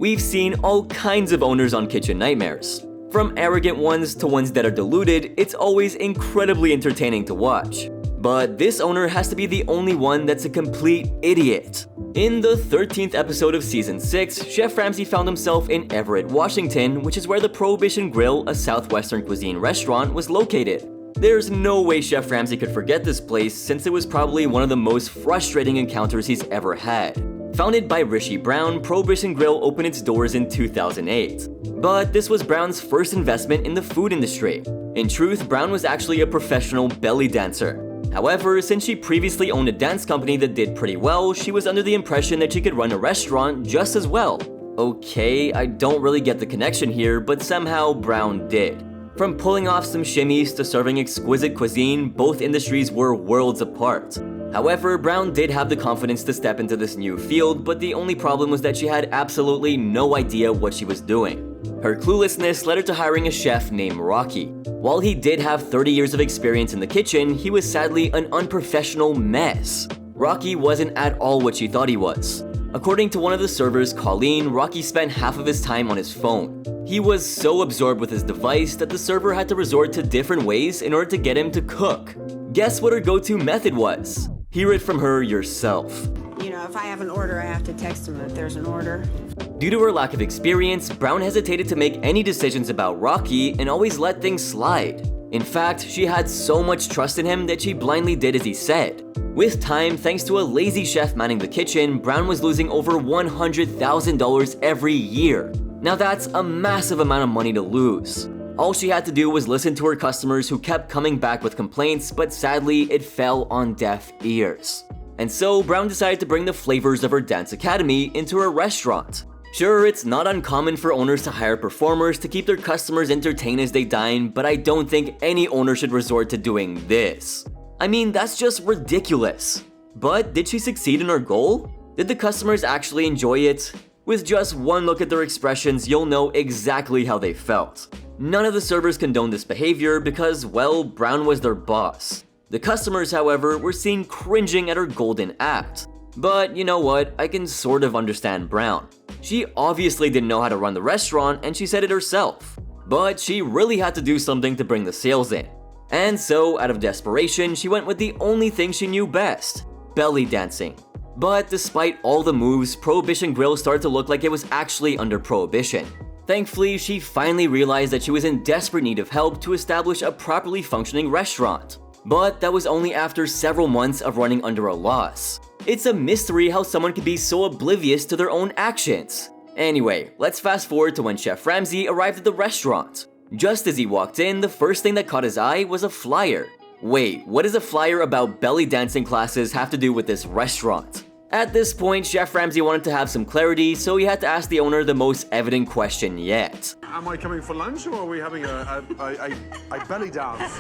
We've seen all kinds of owners on Kitchen Nightmares. From arrogant ones to ones that are deluded, it's always incredibly entertaining to watch. But this owner has to be the only one that's a complete idiot. In the 13th episode of Season 6, Chef Ramsay found himself in Everett, Washington, which is where the Prohibition Grill, a southwestern cuisine restaurant, was located. There's no way Chef Ramsay could forget this place since it was probably one of the most frustrating encounters he's ever had. Founded by Rishi Brown, Prohibition Grill opened its doors in 2008. But this was Brown's first investment in the food industry. In truth, Brown was actually a professional belly dancer. However, since she previously owned a dance company that did pretty well, she was under the impression that she could run a restaurant just as well. Okay, I don't really get the connection here, but somehow Brown did. From pulling off some shimmies to serving exquisite cuisine, both industries were worlds apart. However, Brown did have the confidence to step into this new field, but the only problem was that she had absolutely no idea what she was doing. Her cluelessness led her to hiring a chef named Rocky. While he did have 30 years of experience in the kitchen, he was sadly an unprofessional mess. Rocky wasn't at all what she thought he was. According to one of the servers, Colleen, Rocky spent half of his time on his phone. He was so absorbed with his device that the server had to resort to different ways in order to get him to cook. Guess what her go-to method was? Hear it from her yourself. You know, if I have an order, I have to text him that there's an order. Due to her lack of experience, Brown hesitated to make any decisions about Rocky and always let things slide. In fact, she had so much trust in him that she blindly did as he said. With time, thanks to a lazy chef manning the kitchen, Brown was losing over $100,000 every year. Now that's a massive amount of money to lose. All she had to do was listen to her customers who kept coming back with complaints, but sadly, it fell on deaf ears. And so, Brown decided to bring the flavors of her dance academy into her restaurant. Sure, it's not uncommon for owners to hire performers to keep their customers entertained as they dine, but I don't think any owner should resort to doing this. I mean, that's just ridiculous. But did she succeed in her goal? Did the customers actually enjoy it? With just one look at their expressions, you'll know exactly how they felt. None of the servers condoned this behavior because, well, Brown was their boss. The customers, however, were seen cringing at her golden act. But you know what, I can sort of understand Brown. She obviously didn't know how to run the restaurant and she said it herself. But she really had to do something to bring the sales in. And so, out of desperation, she went with the only thing she knew best: belly dancing. But despite all the moves, Prohibition Grill started to look like it was actually under prohibition. Thankfully, she finally realized that she was in desperate need of help to establish a properly functioning restaurant. But that was only after several months of running under a loss. It's a mystery how someone could be so oblivious to their own actions. Anyway, let's fast forward to when Chef Ramsay arrived at the restaurant. Just as he walked in, the first thing that caught his eye was a flyer. Wait, what does a flyer about belly dancing classes have to do with this restaurant? At this point, Chef Ramsay wanted to have some clarity, so he had to ask the owner the most evident question yet. Am I coming for lunch or are we having a belly dance?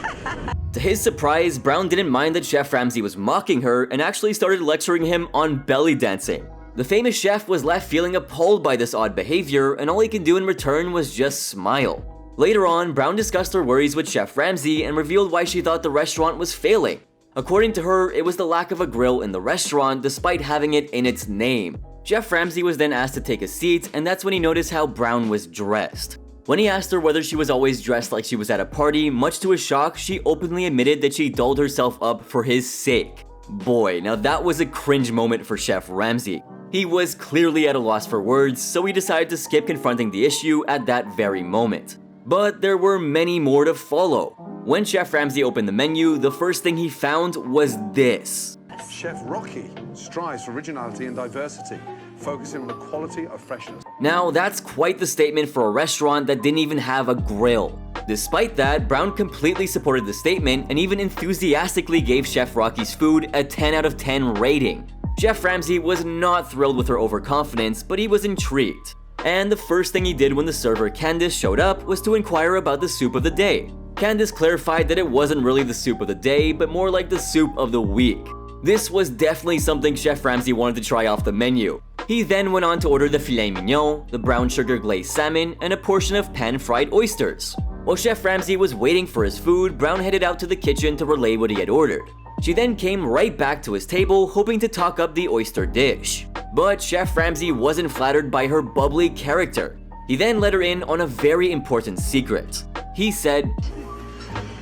To his surprise, Brown didn't mind that Chef Ramsay was mocking her and actually started lecturing him on belly dancing. The famous chef was left feeling appalled by this odd behavior, and all he could do in return was just smile. Later on, Brown discussed her worries with Chef Ramsay and revealed why she thought the restaurant was failing. According to her, it was the lack of a grill in the restaurant despite having it in its name. Chef Ramsay was then asked to take a seat, and that's when he noticed how Brown was dressed. When he asked her whether she was always dressed like she was at a party, much to his shock, she openly admitted that she dolled herself up for his sake. Boy, now that was a cringe moment for Chef Ramsay. He was clearly at a loss for words, so he decided to skip confronting the issue at that very moment. But there were many more to follow. When Chef Ramsay opened the menu, the first thing he found was this. Chef Rocky strives for originality and diversity, focusing on the quality of freshness. Now, that's quite the statement for a restaurant that didn't even have a grill. Despite that, Brown completely supported the statement and even enthusiastically gave Chef Rocky's food a 10 out of 10 rating. Chef Ramsay was not thrilled with her overconfidence, but he was intrigued. And the first thing he did when the server Candice showed up was to inquire about the soup of the day. Candice clarified that it wasn't really the soup of the day, but more like the soup of the week. This was definitely something Chef Ramsay wanted to try off the menu. He then went on to order the filet mignon, the brown sugar glazed salmon, and a portion of pan-fried oysters. While Chef Ramsay was waiting for his food, Brown headed out to the kitchen to relay what he had ordered. She then came right back to his table, hoping to talk up the oyster dish. But Chef Ramsay wasn't flattered by her bubbly character. He then let her in on a very important secret. He said,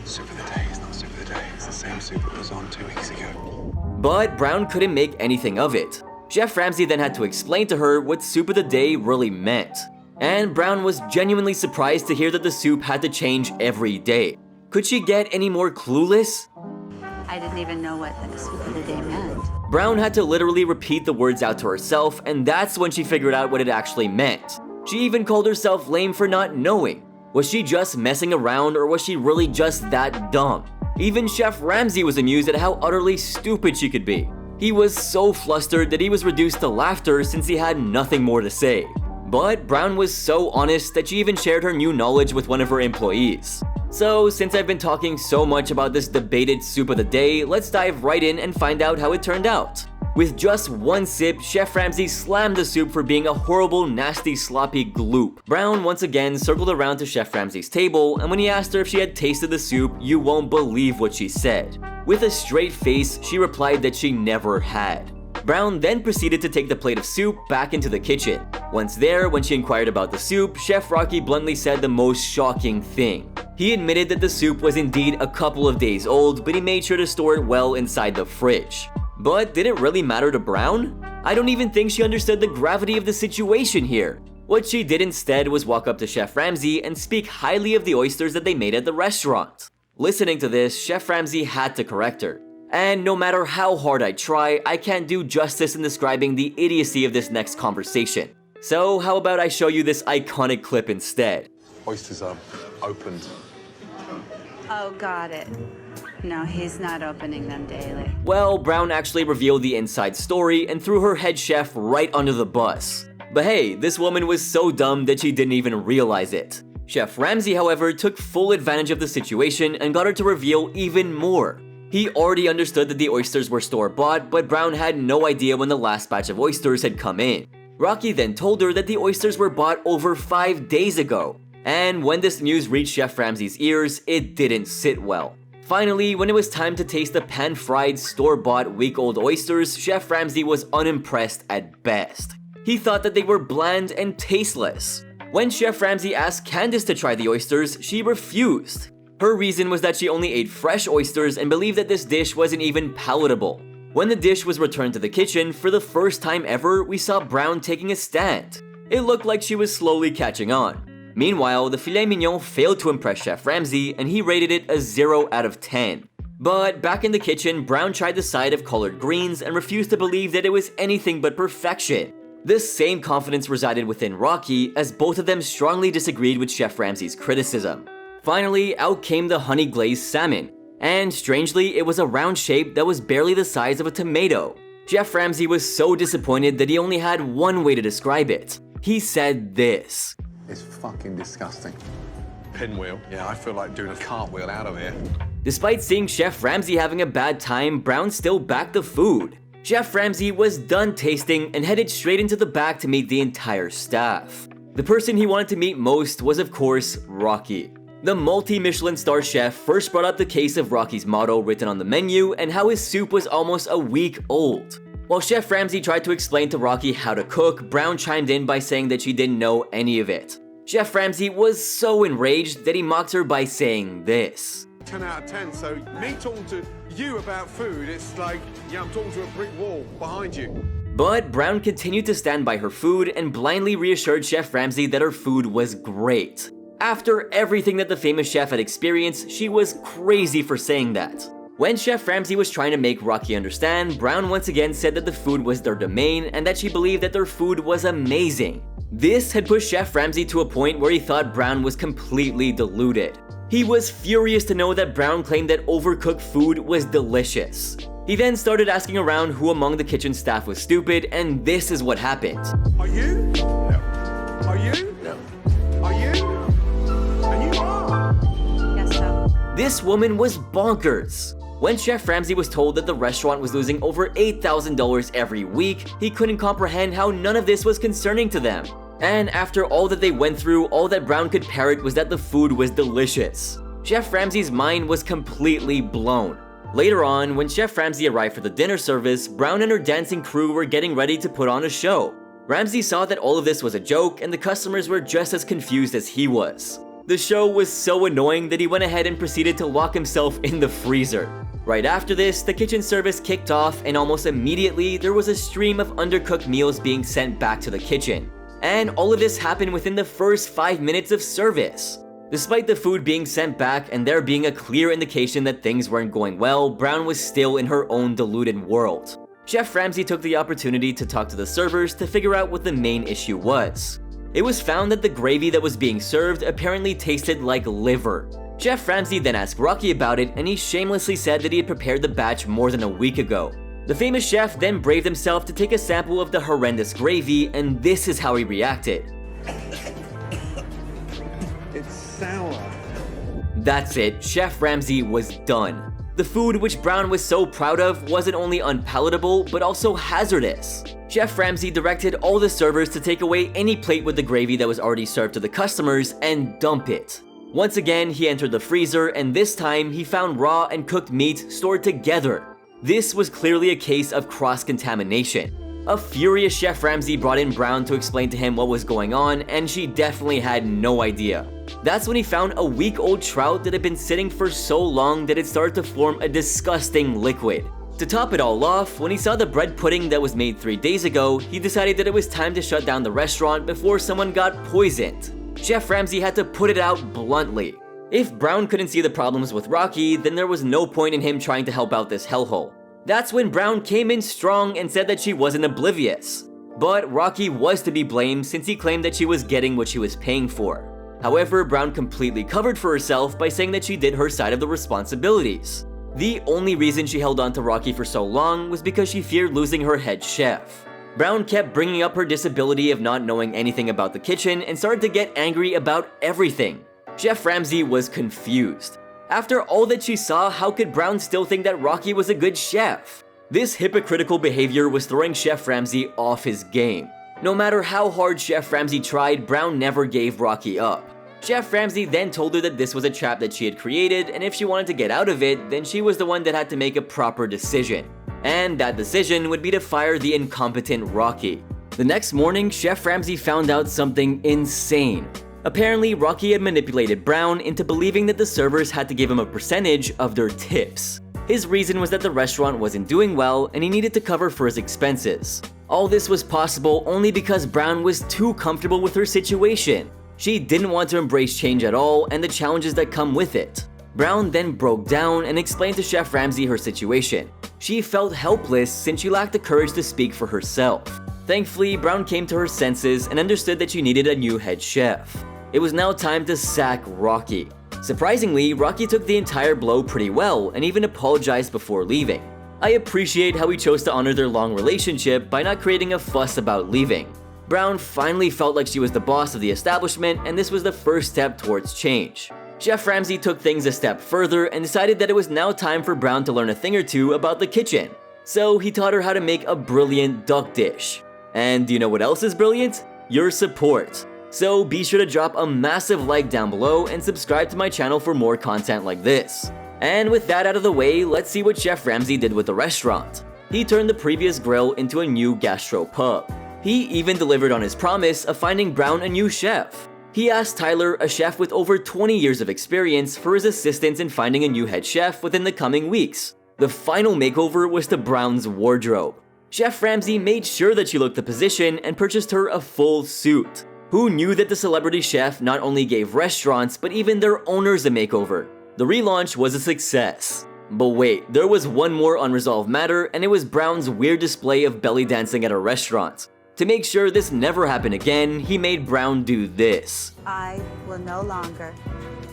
Soup of the day is not soup of the day. It's the same soup that was on 2 weeks ago. but Brown couldn't make anything of it. Chef Ramsay then had to explain to her what soup of the day really meant. And Brown was genuinely surprised to hear that the soup had to change every day. Could she get any more clueless? I didn't even know what the soup of the day meant. Brown had to literally repeat the words out to herself, and that's when she figured out what it actually meant. She even called herself lame for not knowing. Was she just messing around, or was she really just that dumb? Even Chef Ramsay was amused at how utterly stupid she could be. He was so flustered that he was reduced to laughter since he had nothing more to say. But Brown was so honest that she even shared her new knowledge with one of her employees. So, since I've been talking so much about this debated soup of the day, let's dive right in and find out how it turned out. With just one sip, Chef Ramsay slammed the soup for being a horrible, nasty, sloppy gloop. Brown once again circled around to Chef Ramsay's table, and when he asked her if she had tasted the soup, you won't believe what she said. With a straight face, she replied that she never had. Brown then proceeded to take the plate of soup back into the kitchen. Once there, when she inquired about the soup, Chef Rocky bluntly said the most shocking thing. He admitted that the soup was indeed a couple of days old, but he made sure to store it well inside the fridge. But did it really matter to Brown? I don't even think she understood the gravity of the situation here. What she did instead was walk up to Chef Ramsay and speak highly of the oysters that they made at the restaurant. Listening to this, Chef Ramsay had to correct her. And no matter how hard I try, I can't do justice in describing the idiocy of this next conversation. So how about I show you this iconic clip instead? Oysters are opened. Oh, got it. No, he's not opening them daily. Well, Brown actually revealed the inside story and threw her head chef right under the bus. But hey, this woman was so dumb that she didn't even realize it. Chef Ramsay, however, took full advantage of the situation and got her to reveal even more. He already understood that the oysters were store-bought, but Brown had no idea when the last batch of oysters had come in. Rocky then told her that the oysters were bought over 5 days ago. And when this news reached Chef Ramsay's ears, it didn't sit well. Finally, when it was time to taste the pan-fried, store-bought, week-old oysters, Chef Ramsay was unimpressed at best. He thought that they were bland and tasteless. When Chef Ramsay asked Candace to try the oysters, she refused. Her reason was that she only ate fresh oysters and believed that this dish wasn't even palatable. When the dish was returned to the kitchen, for the first time ever, we saw Brown taking a stand. It looked like she was slowly catching on. Meanwhile, the filet mignon failed to impress Chef Ramsay, and he rated it a 0 out of 10. But back in the kitchen, Brown tried the side of collard greens and refused to believe that it was anything but perfection. This same confidence resided within Rocky, as both of them strongly disagreed with Chef Ramsay's criticism. Finally, out came the honey glazed salmon, and strangely, it was a round shape that was barely the size of a tomato. Chef Ramsay was so disappointed that he only had one way to describe it. He said this. It's fucking disgusting. Pinwheel. Yeah, I feel like doing a cartwheel out of here. Despite seeing Chef Ramsay having a bad time, Brown still backed the food. Chef Ramsay was done tasting and headed straight into the back to meet the entire staff. The person he wanted to meet most was, of course, Rocky. The multi-Michelin star chef first brought up the case of Rocky's motto written on the menu and how his soup was almost a week old. While Chef Ramsay tried to explain to Rocky how to cook, Brown chimed in by saying that she didn't know any of it. Chef Ramsay was so enraged that he mocked her by saying this. 10 out of 10, so me talking to you about food, it's like, yeah, I'm talking to a brick wall behind you. But Brown continued to stand by her food and blindly reassured Chef Ramsay that her food was great. After everything that the famous chef had experienced, she was crazy for saying that. When Chef Ramsay was trying to make Rocky understand, Brown once again said that the food was their domain and that she believed that their food was amazing. This had pushed Chef Ramsay to a point where he thought Brown was completely deluded. He was furious to know that Brown claimed that overcooked food was delicious. He then started asking around who among the kitchen staff was stupid, and this is what happened. Are you? No. Are you? No. Are you? And you are? Yes, so. This woman was bonkers. When Chef Ramsay was told that the restaurant was losing over $8,000 every week, he couldn't comprehend how none of this was concerning to them. And after all that they went through, all that Brown could parrot was that the food was delicious. Chef Ramsay's mind was completely blown. Later on, when Chef Ramsay arrived for the dinner service, Brown and her dancing crew were getting ready to put on a show. Ramsay saw that all of this was a joke and the customers were just as confused as he was. The show was so annoying that he went ahead and proceeded to lock himself in the freezer. Right after this, the kitchen service kicked off and almost immediately there was a stream of undercooked meals being sent back to the kitchen. And all of this happened within the first 5 minutes of service. Despite the food being sent back and there being a clear indication that things weren't going well, Brown was still in her own deluded world. Chef Ramsay took the opportunity to talk to the servers to figure out what the main issue was. It was found that the gravy that was being served apparently tasted like liver. Chef Ramsay then asked Rocky about it and he shamelessly said that he had prepared the batch more than a week ago. The famous chef then braved himself to take a sample of the horrendous gravy and this is how he reacted. It's sour. That's it, Chef Ramsay was done. The food which Brown was so proud of wasn't only unpalatable, but also hazardous. Chef Ramsay directed all the servers to take away any plate with the gravy that was already served to the customers and dump it. Once again, he entered the freezer and this time he found raw and cooked meat stored together. This was clearly a case of cross-contamination. A furious Chef Ramsay brought in Brown to explain to him what was going on and she definitely had no idea. That's when he found a week-old trout that had been sitting for so long that it started to form a disgusting liquid. To top it all off, when he saw the bread pudding that was made 3 days ago, he decided that it was time to shut down the restaurant before someone got poisoned. Chef Ramsay had to put it out bluntly. If Brown couldn't see the problems with Rocky, then there was no point in him trying to help out this hellhole. That's when Brown came in strong and said that she wasn't oblivious. But Rocky was to be blamed since he claimed that she was getting what she was paying for. However, Brown completely covered for herself by saying that she did her side of the responsibilities. The only reason she held on to Rocky for so long was because she feared losing her head chef. Brown kept bringing up her disability of not knowing anything about the kitchen and started to get angry about everything. Chef Ramsay was confused. After all that she saw, how could Brown still think that Rocky was a good chef? This hypocritical behavior was throwing Chef Ramsay off his game. No matter how hard Chef Ramsay tried, Brown never gave Rocky up. Chef Ramsay then told her that this was a trap that she had created, and if she wanted to get out of it, then she was the one that had to make a proper decision. And that decision would be to fire the incompetent Rocky. The next morning, Chef Ramsay found out something insane. Apparently, Rocky had manipulated Brown into believing that the servers had to give him a percentage of their tips. His reason was that the restaurant wasn't doing well and he needed to cover for his expenses. All this was possible only because Brown was too comfortable with her situation. She didn't want to embrace change at all and the challenges that come with it. Brown then broke down and explained to Chef Ramsay her situation. She felt helpless since she lacked the courage to speak for herself. Thankfully, Brown came to her senses and understood that she needed a new head chef. It was now time to sack Rocky. Surprisingly, Rocky took the entire blow pretty well and even apologized before leaving. I appreciate how he chose to honor their long relationship by not creating a fuss about leaving. Brown finally felt like she was the boss of the establishment and this was the first step towards change. Chef Ramsay took things a step further and decided that it was now time for Brown to learn a thing or two about the kitchen. So he taught her how to make a brilliant duck dish. And do you know what else is brilliant? Your support. So be sure to drop a massive like down below and subscribe to my channel for more content like this. And with that out of the way, let's see what Chef Ramsay did with the restaurant. He turned the previous grill into a new gastropub. He even delivered on his promise of finding Brown a new chef. He asked Tyler, a chef with over 20 years of experience, for his assistance in finding a new head chef within the coming weeks. The final makeover was to Brown's wardrobe. Chef Ramsay made sure that she looked the position and purchased her a full suit. Who knew that the celebrity chef not only gave restaurants, but even their owners a makeover? The relaunch was a success. But wait, there was one more unresolved matter, and it was Brown's weird display of belly dancing at a restaurant. To make sure this never happened again, he made Brown do this. I will no longer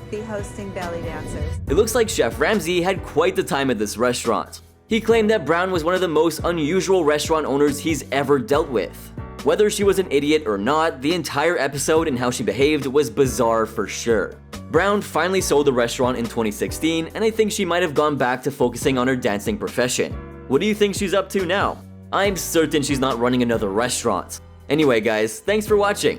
be hosting belly dancers. It looks like Chef Ramsay had quite the time at this restaurant. He claimed that Brown was one of the most unusual restaurant owners he's ever dealt with. Whether she was an idiot or not, the entire episode and how she behaved was bizarre for sure. Brown finally sold the restaurant in 2016, and I think she might have gone back to focusing on her dancing profession. What do you think she's up to now? I'm certain she's not running another restaurant. Anyway guys, thanks for watching.